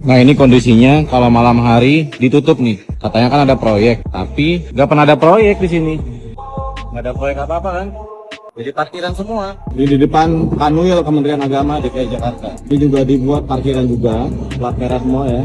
Nah ini kondisinya kalau malam hari ditutup nih. Katanya kan ada proyek, tapi nggak pernah ada proyek di sini. Nggak ada proyek apa-apa kan? Jadi parkiran semua. Di depan Kanwil Kementerian Agama DKI Jakarta. Ini juga dibuat parkiran juga, plat merah semua ya.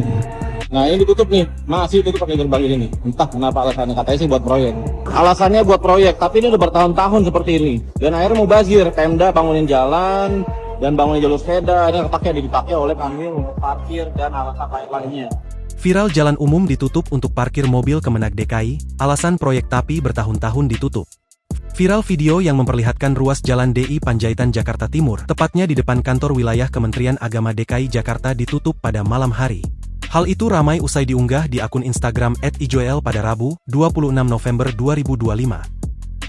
Nah ini ditutup nih, masih tutup pakai gerbang ini. Entah kenapa alasannya, katanya sih buat proyek. Alasannya buat proyek, tapi ini udah bertahun-tahun seperti ini. Dan akhirnya mau bazir, Pemda bangunin jalan dan bangunin jalur sepeda. Ini dipakai oleh Kanwil untuk parkir dan alasan lainnya. Viral jalan umum ditutup untuk parkir mobil Kemenag DKI, alasan proyek tapi bertahun-tahun ditutup. Viral video yang memperlihatkan ruas Jalan DI Panjaitan Jakarta Timur, tepatnya di depan kantor wilayah Kementerian Agama DKI Jakarta ditutup pada malam hari. Hal itu ramai usai diunggah di akun Instagram @ijoel pada Rabu, 26 November 2025.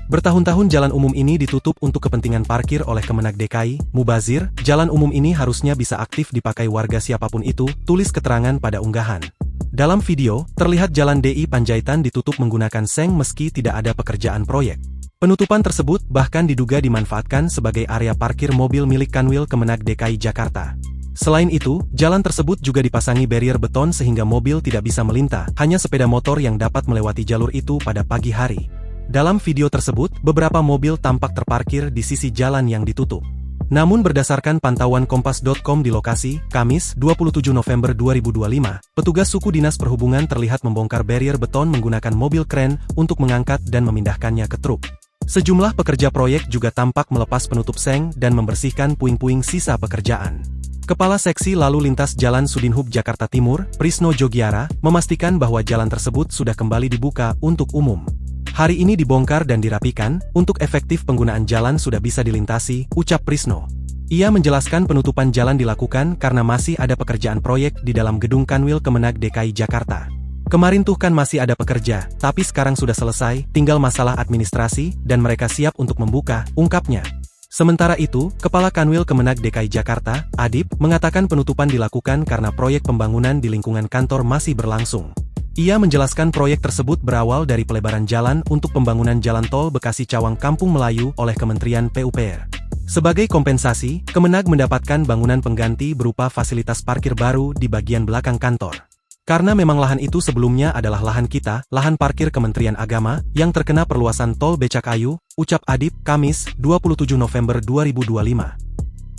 Bertahun-tahun jalan umum ini ditutup untuk kepentingan parkir oleh Kemenag DKI, mubazir, jalan umum ini harusnya bisa aktif dipakai warga siapapun itu, tulis keterangan pada unggahan. Dalam video, terlihat Jalan DI Panjaitan ditutup menggunakan seng meski tidak ada pekerjaan proyek. Penutupan tersebut bahkan diduga dimanfaatkan sebagai area parkir mobil milik Kanwil Kemenag DKI Jakarta. Selain itu, jalan tersebut juga dipasangi barrier beton sehingga mobil tidak bisa melintas, hanya sepeda motor yang dapat melewati jalur itu pada pagi hari. Dalam video tersebut, beberapa mobil tampak terparkir di sisi jalan yang ditutup. Namun berdasarkan pantauan kompas.com di lokasi, Kamis, 27 November 2025, petugas suku dinas perhubungan terlihat membongkar barrier beton menggunakan mobil kren untuk mengangkat dan memindahkannya ke truk. Sejumlah pekerja proyek juga tampak melepas penutup seng dan membersihkan puing-puing sisa pekerjaan. Kepala Seksi Lalu Lintas Jalan Sudinhub Jakarta Timur, Prisno Jogiara, memastikan bahwa jalan tersebut sudah kembali dibuka untuk umum. Hari ini dibongkar dan dirapikan, untuk efektif penggunaan jalan sudah bisa dilintasi, ucap Prisno. Ia menjelaskan penutupan jalan dilakukan karena masih ada pekerjaan proyek di dalam gedung Kanwil Kemenag DKI Jakarta. Kemarin tuh kan masih ada pekerja, tapi sekarang sudah selesai, tinggal masalah administrasi, dan mereka siap untuk membuka, ungkapnya. Sementara itu, Kepala Kanwil Kemenag DKI Jakarta, Adip, mengatakan penutupan dilakukan karena proyek pembangunan di lingkungan kantor masih berlangsung. Ia menjelaskan proyek tersebut berawal dari pelebaran jalan untuk pembangunan jalan tol Bekasi Cawang Kampung Melayu oleh Kementerian PUPR. Sebagai kompensasi, Kemenag mendapatkan bangunan pengganti berupa fasilitas parkir baru di bagian belakang kantor. Karena memang lahan itu sebelumnya adalah lahan kita, lahan parkir Kementerian Agama, yang terkena perluasan tol Becakayu, ucap Adip, Kamis, 27 November 2025.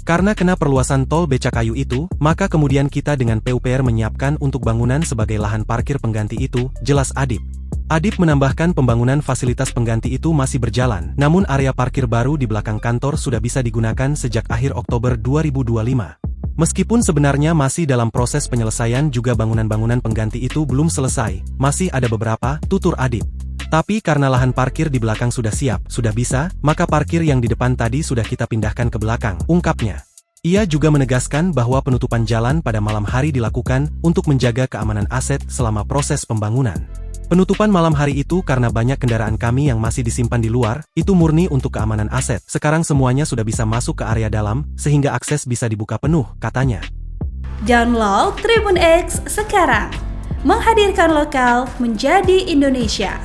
Karena kena perluasan tol Becakayu itu, maka kemudian kita dengan PUPR menyiapkan untuk bangunan sebagai lahan parkir pengganti itu, jelas Adip. Adip menambahkan pembangunan fasilitas pengganti itu masih berjalan, namun area parkir baru di belakang kantor sudah bisa digunakan sejak akhir Oktober 2025. Meskipun sebenarnya masih dalam proses penyelesaian juga bangunan-bangunan pengganti itu belum selesai, masih ada beberapa, tutur Adip. Tapi karena lahan parkir di belakang sudah siap, sudah bisa, maka parkir yang di depan tadi sudah kita pindahkan ke belakang, ungkapnya. Ia juga menegaskan bahwa penutupan jalan pada malam hari dilakukan untuk menjaga keamanan aset selama proses pembangunan. Penutupan malam hari itu karena banyak kendaraan kami yang masih disimpan di luar, itu murni untuk keamanan aset. Sekarang semuanya sudah bisa masuk ke area dalam, sehingga akses bisa dibuka penuh, katanya. Download Tribun X sekarang, menghadirkan lokal menjadi Indonesia.